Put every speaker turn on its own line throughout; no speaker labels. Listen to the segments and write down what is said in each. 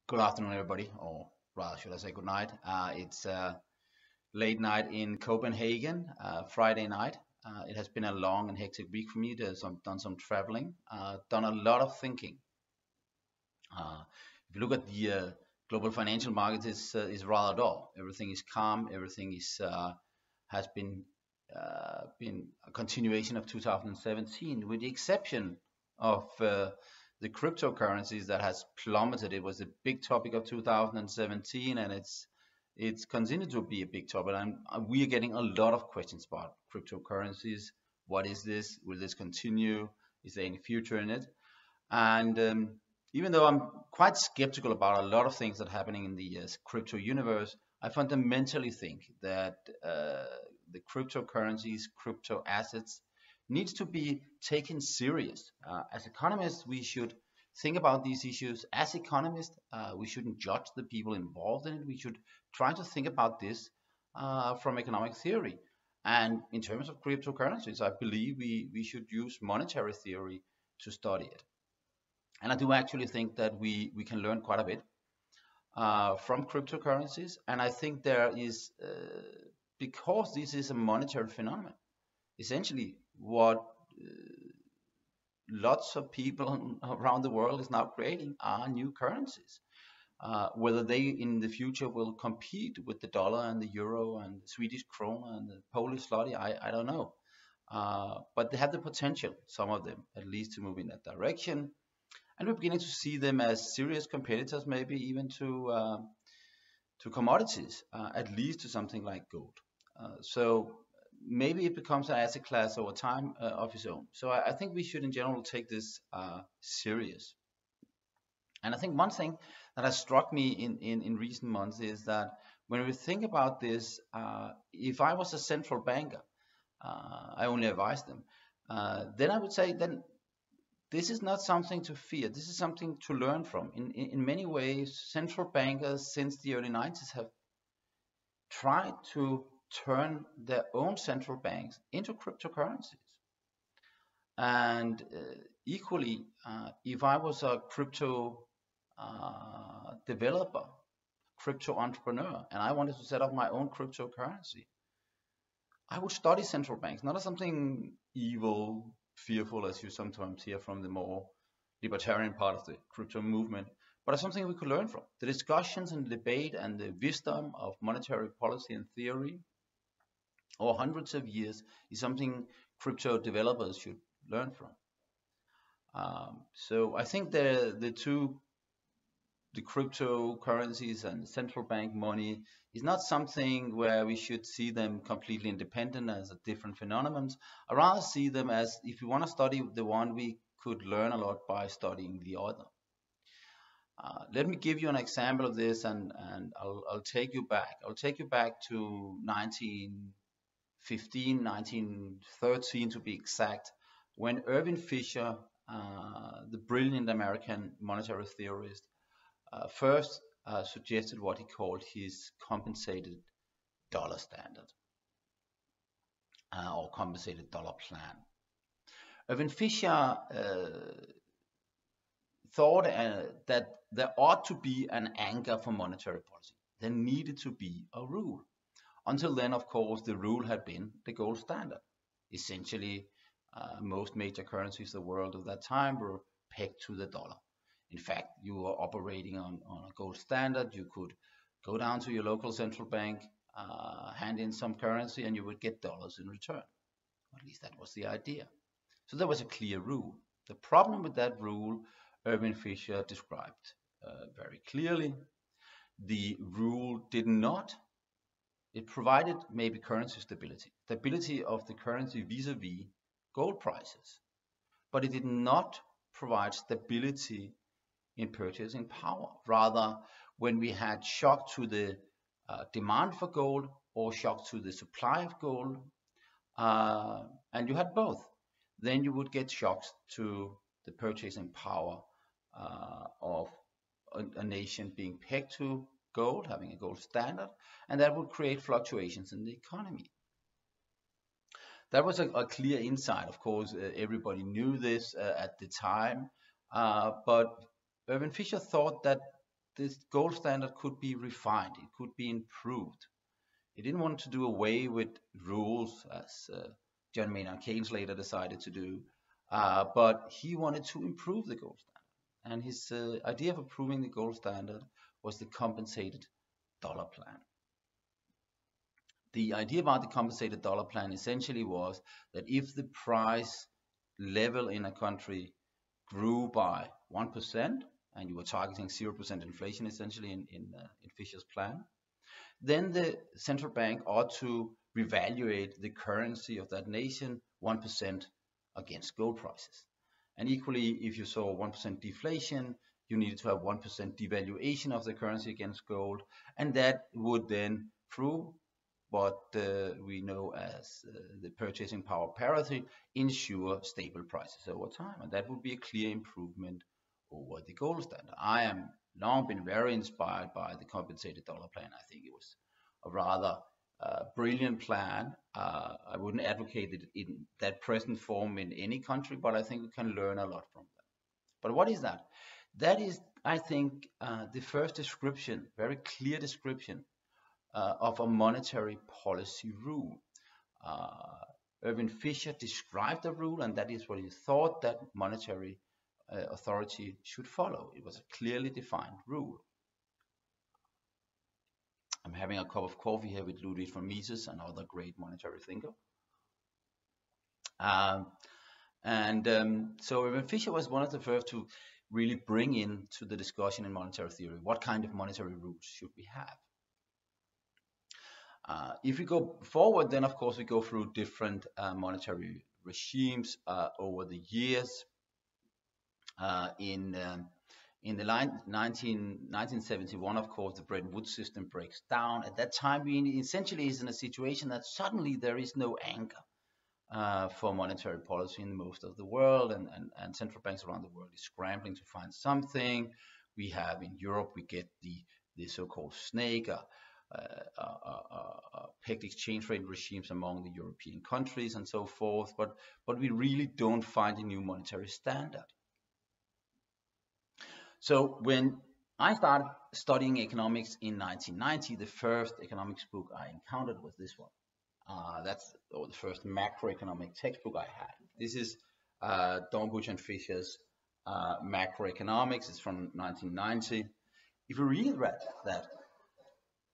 Good afternoon, everybody, or rather, should I say good night? It's late night in Copenhagen, Friday night. It has been a long and hectic week for me. Done some traveling, done a lot of thinking. If you look at the global financial markets, is rather dull. Everything is calm. Everything is has been a continuation of 2017, with the exception of the cryptocurrencies that has plummeted. It was a big topic of 2017, and it's continued to be a big topic. And we are getting a lot of questions about cryptocurrencies. What is this? Will this continue? Is there any future in it? And even though I'm quite skeptical about a lot of things that are happening in the crypto universe, I fundamentally think that the cryptocurrencies, crypto assets, needs to be taken serious. As economists, we should think about these issues. As economists, we shouldn't judge the people involved in it. We should try to think about this from economic theory. And in terms of cryptocurrencies, I believe we should use monetary theory to study it. And I do actually think that we can learn quite a bit from cryptocurrencies. And I think there is, because this is a monetary phenomenon, essentially what lots of people around the world is now creating are new currencies. Whether they in the future will compete with the dollar and the euro and the Swedish krona and the Polish zloty, I don't know. But they have the potential, some of them at least, to move in that direction. And we're beginning to see them as serious competitors, maybe even to commodities, at least to something like gold. So maybe it becomes an asset class over time of its own. So I think we should, in general, take this serious. And I think one thing that has struck me in recent months is that when we think about this, if I was a central banker, I only advise them, then I would say then this is not something to fear. This is something to learn from. In many ways, central bankers since the early 90s have tried to turn their own central banks into cryptocurrencies. And equally, if I was a crypto developer, crypto entrepreneur, and I wanted to set up my own cryptocurrency, I would study central banks, not as something evil, fearful, as you sometimes hear from the more libertarian part of the crypto movement, but as something we could learn from. The discussions and the debate and the wisdom of monetary policy and theory over hundreds of years is something crypto developers should learn from. So I think the cryptocurrencies and central bank money is not something where we should see them completely independent as a different phenomenon. I rather see them as, if we want to study the one, we could learn a lot by studying the other. Let me give you an example of this, and I'll take you back. I'll take you back to 1915, 1913 to be exact, when Irving Fisher, the brilliant American monetary theorist, first suggested what he called his compensated dollar standard or compensated dollar plan. Irving Fisher thought that there ought to be an anchor for monetary policy. There needed to be a rule. Until then, of course, the rule had been the gold standard. Essentially, most major currencies of the world at that time were pegged to the dollar. In fact, you were operating on a gold standard. You could go down to your local central bank, hand in some currency, and you would get dollars in return. Or at least that was the idea. So there was a clear rule. The problem with that rule, Irving Fisher described very clearly. The rule did not, it provided maybe currency stability, stability of the currency vis-a-vis gold prices, but it did not provide stability in purchasing power. Rather, when we had shock to the demand for gold or shock to the supply of gold, and you had both, then you would get shocks to the purchasing power of a nation being pegged to gold, having a gold standard, and that would create fluctuations in the economy. That was a clear insight. Of course, everybody knew this at the time, but Irving Fisher thought that this gold standard could be refined, it could be improved. He didn't want to do away with rules, as John Maynard Keynes later decided to do, but he wanted to improve the gold standard. And his idea of improving the gold standard was the compensated dollar plan. The idea about the compensated dollar plan essentially was that if the price level in a country grew by 1%, and you were targeting 0% inflation essentially in Fisher's plan, then the central bank ought to revaluate the currency of that nation 1% against gold prices. And equally, if you saw 1% deflation, you needed to have 1% devaluation of the currency against gold, and that would then, through what we know as the purchasing power parity, ensure stable prices over time. And that would be a clear improvement over the gold standard. I am long been very inspired by the compensated dollar plan. I think it was a rather brilliant plan. I wouldn't advocate it in that present form in any country, but I think we can learn a lot from that. But what is that? That is, I think, the first description, very clear description of a monetary policy rule. Irving Fisher described a rule, and that is what he thought that monetary authority should follow. It was a clearly defined rule. I'm having a cup of coffee here with Ludwig von Mises, another great monetary thinker. So Irving Fisher was one of the first to really bring into the discussion in monetary theory, what kind of monetary rules should we have? If we go forward, then of course we go through different monetary regimes over the years. In the 1971, of course, the Bretton Woods system breaks down. At that time, we essentially is in a situation that suddenly there is no anchor for monetary policy in most of the world, and central banks around the world is scrambling to find something. We have in Europe, we get the so-called snake, pegged exchange rate regimes among the European countries and so forth, but we really don't find a new monetary standard. So when I started studying economics in 1990, the first economics book I encountered was this one. That's the first macroeconomic textbook I had. This is Dornbusch and Fisher's Macroeconomics. It's from 1990. If you read that,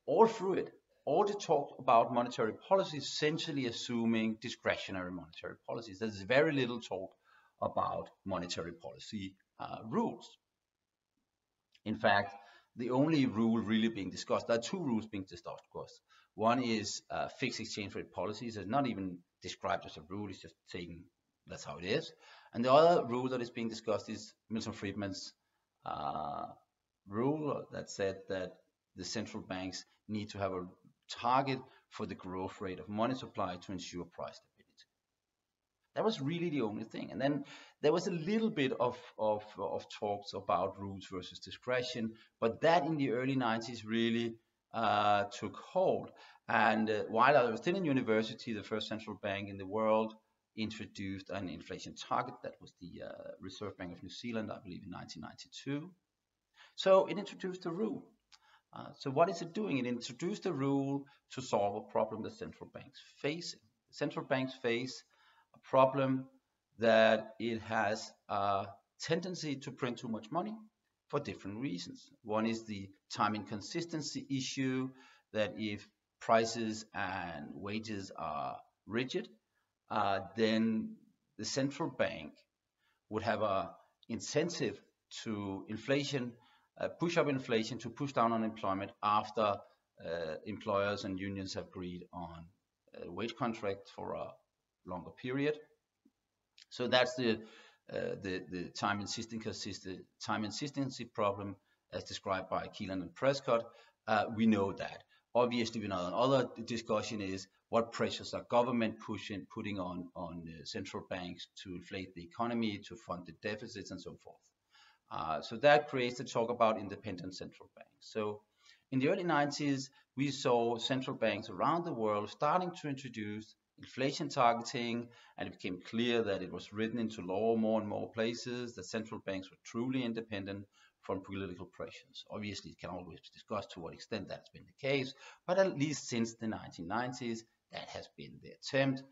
all through it, all the talk about monetary policy is essentially assuming discretionary monetary policies. There's very little talk about monetary policy rules. In fact, the only rule really being discussed, there are two rules being discussed, of course. One is fixed exchange rate policies. It's not even described as a rule, it's just saying that's how it is. And the other rule that is being discussed is Milton Friedman's rule that said that the central banks need to have a target for the growth rate of money supply to ensure price stability. That was really the only thing. And then there was a little bit of talks about rules versus discretion, but that in the early 90s really took hold. And while I was still in university, the first central bank in the world introduced an inflation target. That was the Reserve Bank of New Zealand, I believe, in 1992. So it introduced a rule. So what is it doing? It introduced a rule to solve a problem that central banks face. Central banks face a problem that it has a tendency to print too much money for different reasons. One is the time inconsistency issue, that if prices and wages are rigid, then the central bank would have an incentive to inflation, push up inflation, to push down unemployment after employers and unions have agreed on wage contracts for a longer period. So that's the time inconsistency problem as described by Keelan and Prescott. We know that. Obviously, another discussion is what pressures are government putting on central banks to inflate the economy, to fund the deficits, and so forth. So that creates the talk about independent central banks. So in the early 90s, we saw central banks around the world starting to introduce inflation targeting, and it became clear that it was written into law more and more places that central banks were truly independent from political pressures. Obviously, it can always be discussed to what extent that's been the case, but at least since the 1990s, that has been the attempt.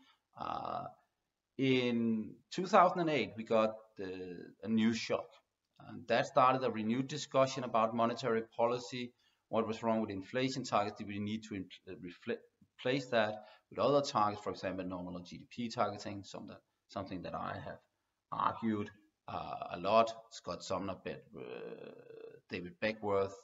In 2008, we got a new shock. And that started a renewed discussion about monetary policy. What was wrong with inflation targets? Did we need to replace that with other targets, for example, nominal GDP targeting, something that I have argued a lot. Scott Sumner, David Beckworth,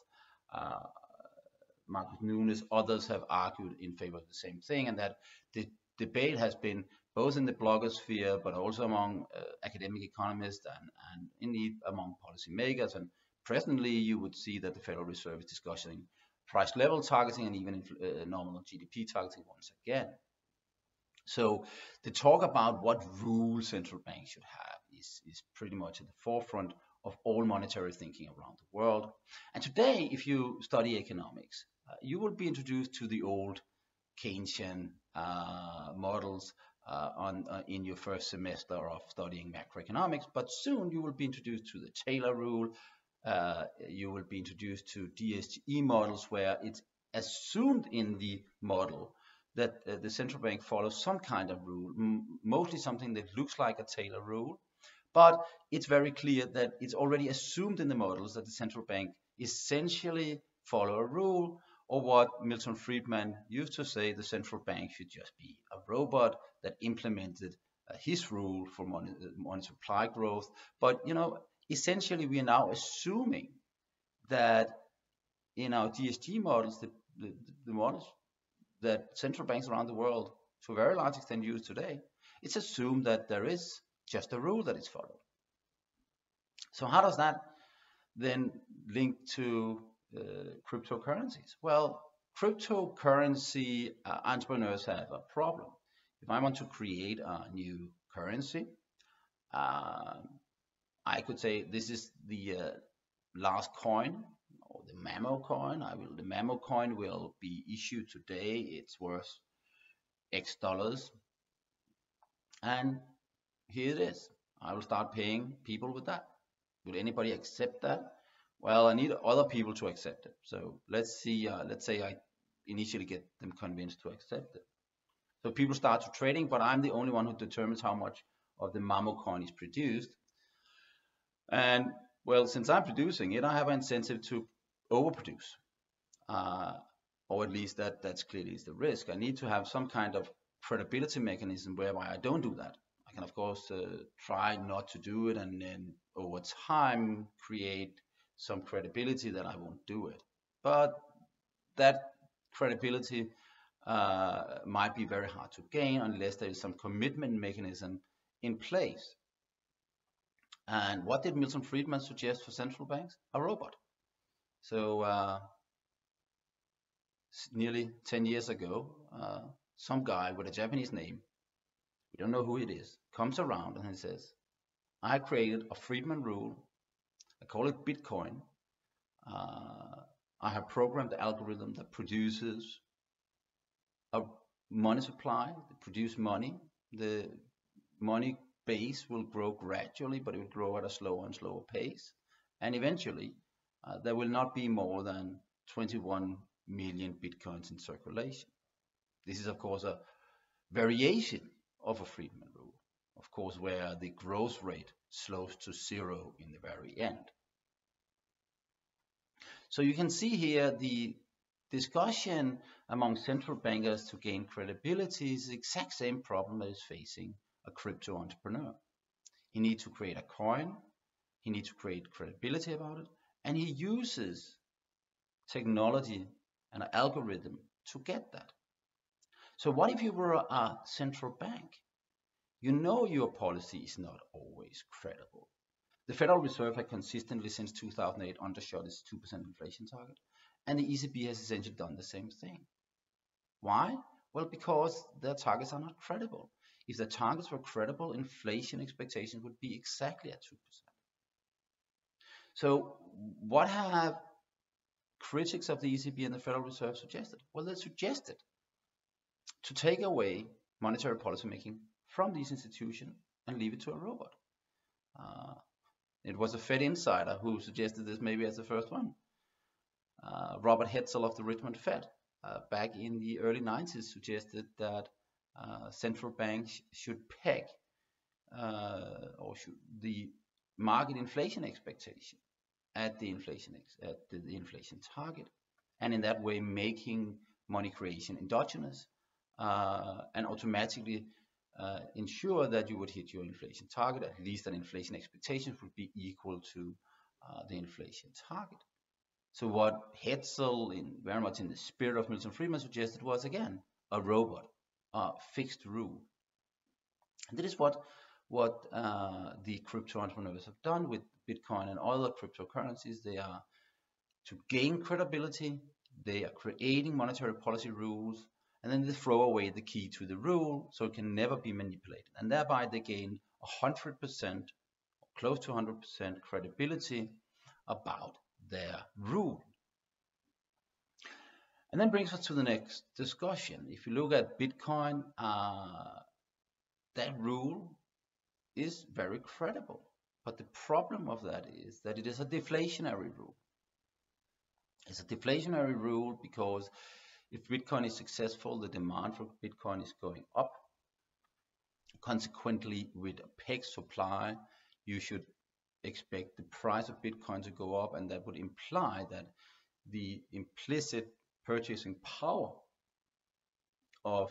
Marcus Nunes, others have argued in favor of the same thing, and that the debate has been both in the blogosphere, but also among academic economists and indeed among policymakers. And presently, you would see that the Federal Reserve is discussing price level targeting and even nominal GDP targeting once again. So the talk about what rules central banks should have is pretty much at the forefront of all monetary thinking around the world. And today, if you study economics, you will be introduced to the old Keynesian models in your first semester of studying macroeconomics, but soon you will be introduced to the Taylor rule. You will be introduced to DSGE models, where it's assumed in the model that the central bank follows some kind of rule, mostly something that looks like a Taylor rule, but it's very clear that it's already assumed in the models that the central bank essentially follow a rule, or what Milton Friedman used to say, the central bank should just be a robot that implemented his rule for money supply growth. But essentially we are now assuming that in our DSG models, the models that central banks around the world to a very large extent use today, it's assumed that there is just a rule that is followed. So how does that then link to cryptocurrencies? Well, cryptocurrency entrepreneurs have a problem. If I want to create a new currency, I could say this is the last coin, or the Mamo coin. The Mamo coin will be issued today. It's worth X dollars, and here it is. I will start paying people with that. Would anybody accept that? Well, I need other people to accept it. So let's see. Let's say I initially get them convinced to accept it. So people start to trading, but I'm the only one who determines how much of the Mamo coin is produced. And well, since I'm producing it, I have an incentive to overproduce, or at least that's clearly is the risk. I need to have some kind of credibility mechanism whereby I don't do that. I can of course try not to do it, and then over time create some credibility that I won't do it. But that credibility might be very hard to gain unless there is some commitment mechanism in place. And what did Milton Friedman suggest for central banks? A robot. So nearly 10 years ago, some guy with a Japanese name, we don't know who it is, comes around and he says, I created a Friedman rule. I call it Bitcoin. I have programmed the algorithm that produces a money supply, that produces money. The money base will grow gradually, but it will grow at a slower and slower pace. And eventually, there will not be more than 21 million Bitcoins in circulation. This is, of course, a variation of a Friedman rule, of course, where the growth rate slows to zero in the very end. So you can see here the discussion among central bankers to gain credibility is the exact same problem that is facing a crypto entrepreneur. He needs to create a coin, he needs to create credibility about it, and he uses technology and an algorithm to get that. So what if you were a central bank? You know your policy is not always credible. The Federal Reserve had consistently since 2008 undershot its 2% inflation target, and the ECB has essentially done the same thing. Why? Well, because their targets are not credible. If the targets were credible, inflation expectations would be exactly at 2%. So what have critics of the ECB and the Federal Reserve suggested? Well, they suggested to take away monetary policy making from these institutions and leave it to a robot. It was a Fed insider who suggested this maybe as the first one. Robert Hetzel of the Richmond Fed back in the early 90s suggested that central banks should peg or should the market inflation expectation at the inflation target, and in that way making money creation endogenous and automatically ensure that you would hit your inflation target, at least that inflation expectations would be equal to the inflation target. So what Hetzel, very much in the spirit of Milton Friedman, suggested was again a robot, a fixed rule. And that is what the crypto entrepreneurs have done with Bitcoin and other cryptocurrencies. They are, to gain credibility, they are creating monetary policy rules, and then they throw away the key to the rule so it can never be manipulated. And thereby they gain 100%, close to 100% credibility about their rule. And then brings us to the next discussion. If you look at Bitcoin, that rule is very credible. But the problem of that is that it is a deflationary rule. It's a deflationary rule because if Bitcoin is successful, the demand for Bitcoin is going up. Consequently, with a pegged supply, you should expect the price of Bitcoin to go up, and that would imply that the implicit purchasing power of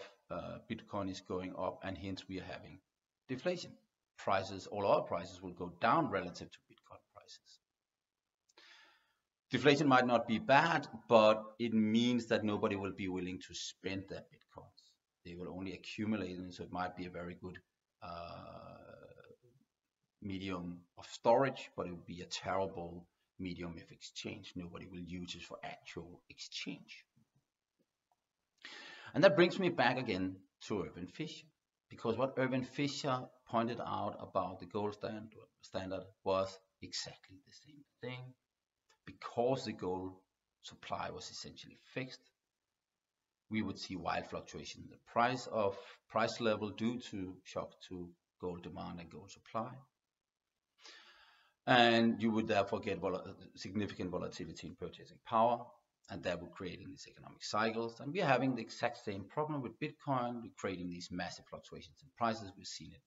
Bitcoin is going up, and hence we are having deflation. Prices, all other prices, will go down relative to Bitcoin prices. Deflation might not be bad, but it means that nobody will be willing to spend their Bitcoins. They will only accumulate them, so it might be a very good medium of storage, but it would be a terrible medium of exchange. Nobody will use it for actual exchange. And that brings me back again to Irving Fisher, because what Irving Fisher pointed out about the gold standard was exactly the same thing. Because the gold supply was essentially fixed, we would see wild fluctuation in the price level due to shock to gold demand and gold supply. And you would therefore get significant volatility in purchasing power, and that would create these economic cycles. And we are having the exact same problem with Bitcoin. We're creating these massive fluctuations in prices. We've seen it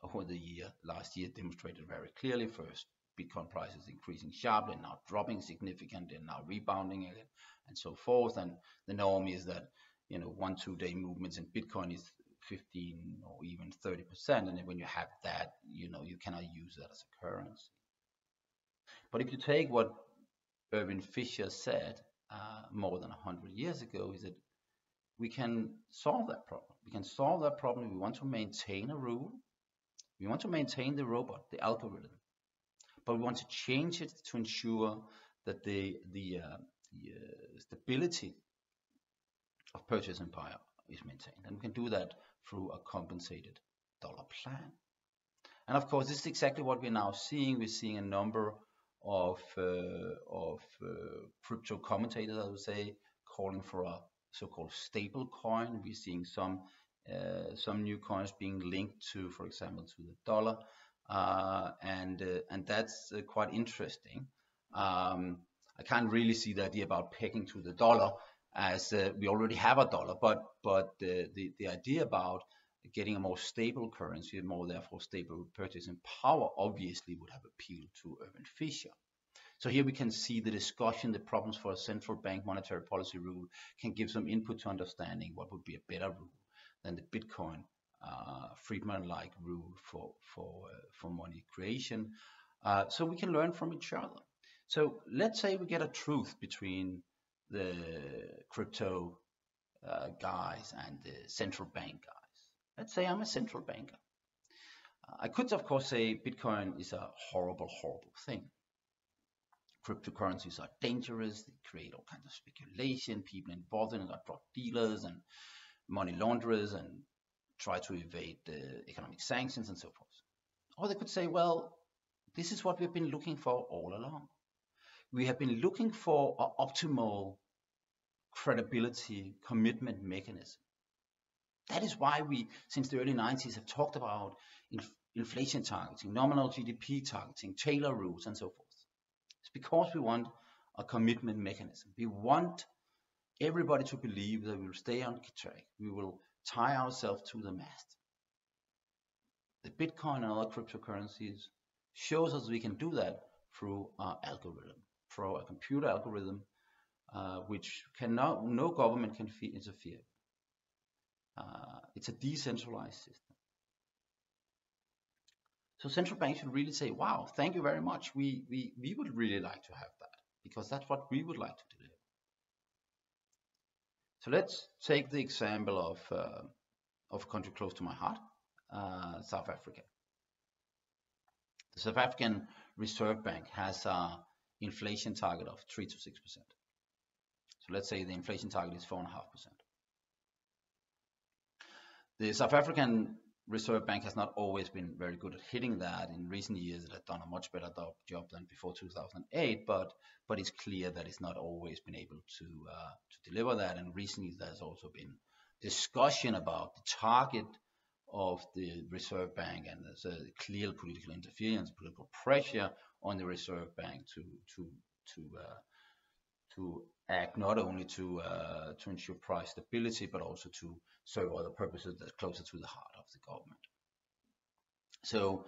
over the last year demonstrated very clearly. First, Bitcoin prices increasing sharply, now dropping significantly, and now rebounding again, and so forth. And the norm is that 1-2 day movements in Bitcoin is 15 or even 30%, and then when you have that, you cannot use that as a currency. But if you take what Irving Fisher said more than 100 years ago, is that we can solve that problem. We can solve that problem. We want to maintain a rule. We want to maintain the robot, the algorithm, but we want to change it to ensure that the stability of purchasing power is maintained, and we can do that through a compensated dollar plan. And of course, this is exactly what we're now seeing. We're seeing a number of crypto commentators, I would say, calling for a so-called stable coin. We're seeing some new coins being linked to, for example, to the dollar, and that's quite interesting. I can't really see the idea about pegging to the dollar, as we already have a dollar, but the idea about getting a more stable currency, more therefore stable purchasing power, obviously would have appealed to Irving Fisher. So here we can see the discussion, the problems for a central bank monetary policy rule can give some input to understanding what would be a better rule than the Bitcoin Friedman-like rule for money creation. So we can learn from each other. So let's say we get a truth between the crypto guys and the central bank guys. Let's say I'm a central banker. I could, of course, say Bitcoin is a horrible, horrible thing. Cryptocurrencies are dangerous. They create all kinds of speculation. People involved in it are drug dealers and money launderers and try to evade the economic sanctions and so forth. Or they could say, well, this is what we've been looking for all along. We have been looking for an optimal credibility commitment mechanism. That is why we, since the early 90s, have talked about inflation targeting, nominal GDP targeting, Taylor rules, and so forth. It's because we want a commitment mechanism. We want everybody to believe that we will stay on track. We will tie ourselves to the mast. The Bitcoin and other cryptocurrencies shows us we can do that through our algorithm, through a computer algorithm, which no government can interfere. It's a decentralized system. So central banks should really say, wow, thank you very much. We would really like to have that, because that's what we would like to deliver. So let's take the example of a country close to my heart, South Africa. The South African Reserve Bank has an inflation target of 3 to 6%. So let's say the inflation target is 4.5%. The South African Reserve Bank has not always been very good at hitting that. In recent years, it has done a much better job than before 2008, but it's clear that it's not always been able to deliver that. And recently, there's also been discussion about the target of the Reserve Bank, and there's a clear political interference, political pressure on the Reserve Bank to act not only to ensure price stability, but also to serve other purposes that are closer to the heart of the government. So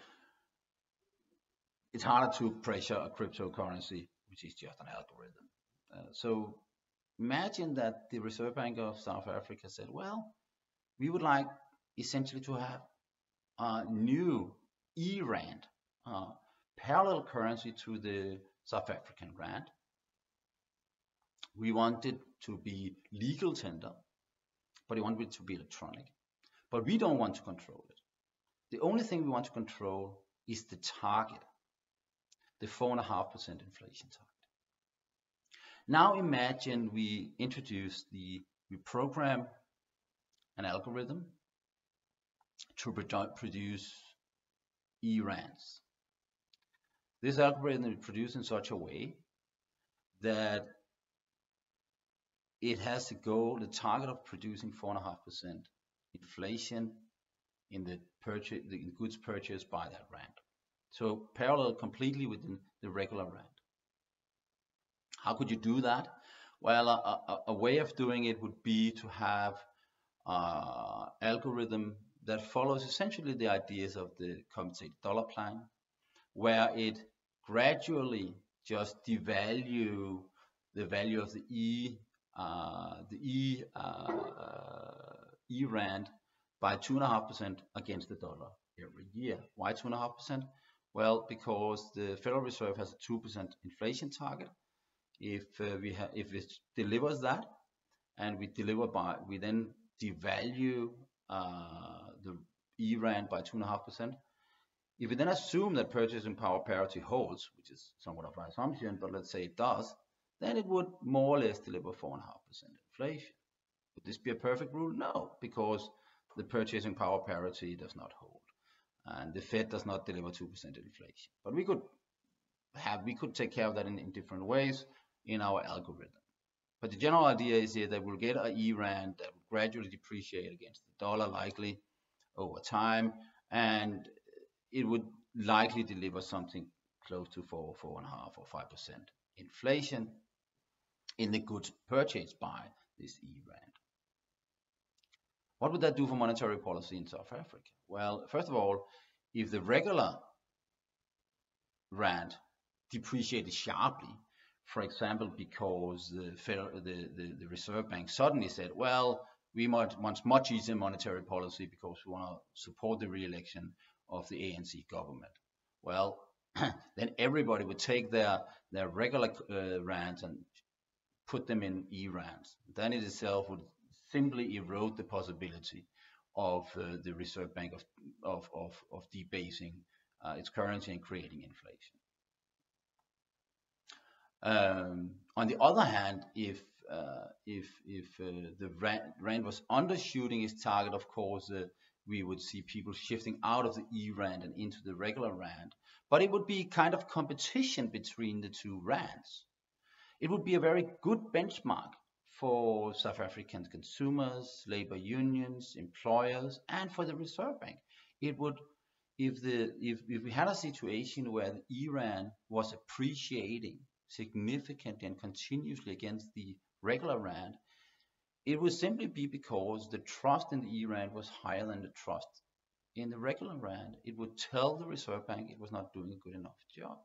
it's harder to pressure a cryptocurrency, which is just an algorithm. So imagine that the Reserve Bank of South Africa said, well, we would like essentially to have a new e-rand, parallel currency to the South African rand. We want it to be legal tender, but we want it to be electronic. But we don't want to control it. The only thing we want to control is the target, the 4.5% inflation target. Now imagine we program an algorithm to produce e-rands. This algorithm is produced in such a way that it has the target of producing 4.5% inflation in the goods purchased by that rand. So parallel completely within the regular rand. How could you do that? Well, a way of doing it would be to have an algorithm that follows essentially the ideas of the compensated dollar plan, where it gradually just devalue the value of the e-rand by 2.5% against the dollar every year. Why 2.5%? Well, because the Federal Reserve has a 2% inflation target. If it delivers that, and we then devalue the e-rand by 2.5%. If we then assume that purchasing power parity holds, which is somewhat of an assumption, but let's say it does, then it would more or less deliver 4.5% inflation. Would this be a perfect rule? No, because the purchasing power parity does not hold, and the Fed does not deliver 2% inflation. But we could take care of that in different ways in our algorithm. But the general idea is here that we'll get an e-rand that will gradually depreciate against the dollar, likely over time, and it would likely deliver something close to 4.5 or 5% inflation in the goods purchased by this e-rand. What would that do for monetary policy in South Africa? Well, first of all, if the regular rand depreciated sharply, for example, because the Reserve Bank suddenly said, well, we want much easier monetary policy because we want to support the re-election of the ANC government. Well, then everybody would take their regular rands and put them in e-rands. Then it itself would simply erode the possibility of the Reserve Bank of debasing its currency and creating inflation. On the other hand, if the rand was undershooting its target, of course, we would see people shifting out of the e-rand and into the regular rand. But it would be kind of competition between the two rands. It would be a very good benchmark for South African consumers, labor unions, employers, and for the Reserve Bank. It would if we had a situation where Iran was appreciating significantly and continuously against the regular rand, it would simply be because the trust in the Iran was higher than the trust in the regular rand. It would tell the Reserve Bank it was not doing a good enough job.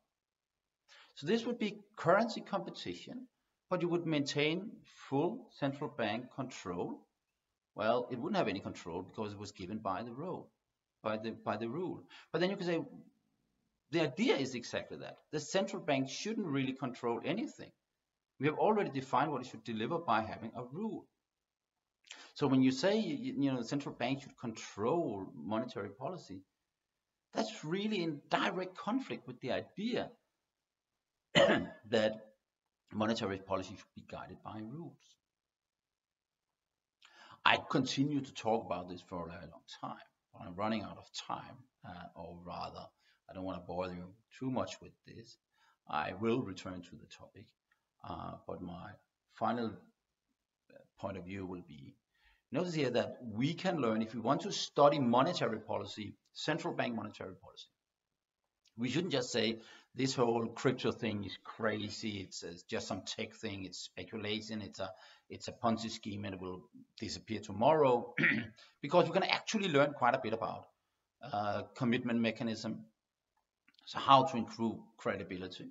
So this would be currency competition, but you would maintain full central bank control. Well, it wouldn't have any control because it was given by the rule, by the rule. But then you can say the idea is exactly that. The central bank shouldn't really control anything. We have already defined what it should deliver by having a rule. So when you say the central bank should control monetary policy, that's really in direct conflict with the idea that monetary policy should be guided by rules. I continue to talk about this for a very long time, but I'm running out of time, or rather, I don't want to bother you too much with this. I will return to the topic, but my final point of view will be, notice here that we can learn, if we want to study monetary policy, central bank monetary policy, we shouldn't just say this whole crypto thing is crazy, it's just some tech thing, it's speculation, it's a Ponzi scheme and it will disappear tomorrow, because we can actually learn quite a bit about commitment mechanism, so how to improve credibility.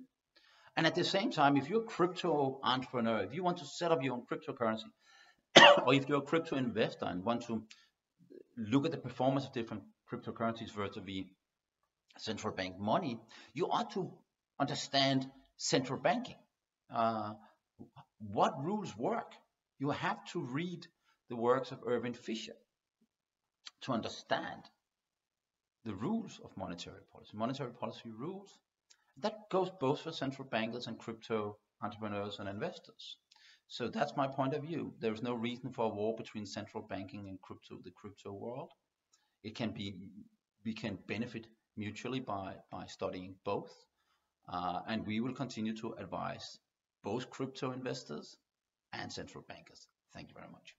And at the same time, if you're a crypto entrepreneur, if you want to set up your own cryptocurrency, or if you're a crypto investor and want to look at the performance of different cryptocurrencies versus the central bank money, you ought to understand central banking. What rules work? You have to read the works of Irving Fisher to understand the rules of monetary policy rules. That goes both for central bankers and crypto entrepreneurs and investors. So that's my point of view. There's no reason for a war between central banking and the crypto world. We can benefit mutually by studying both, and we will continue to advise both crypto investors and central bankers. Thank you very much.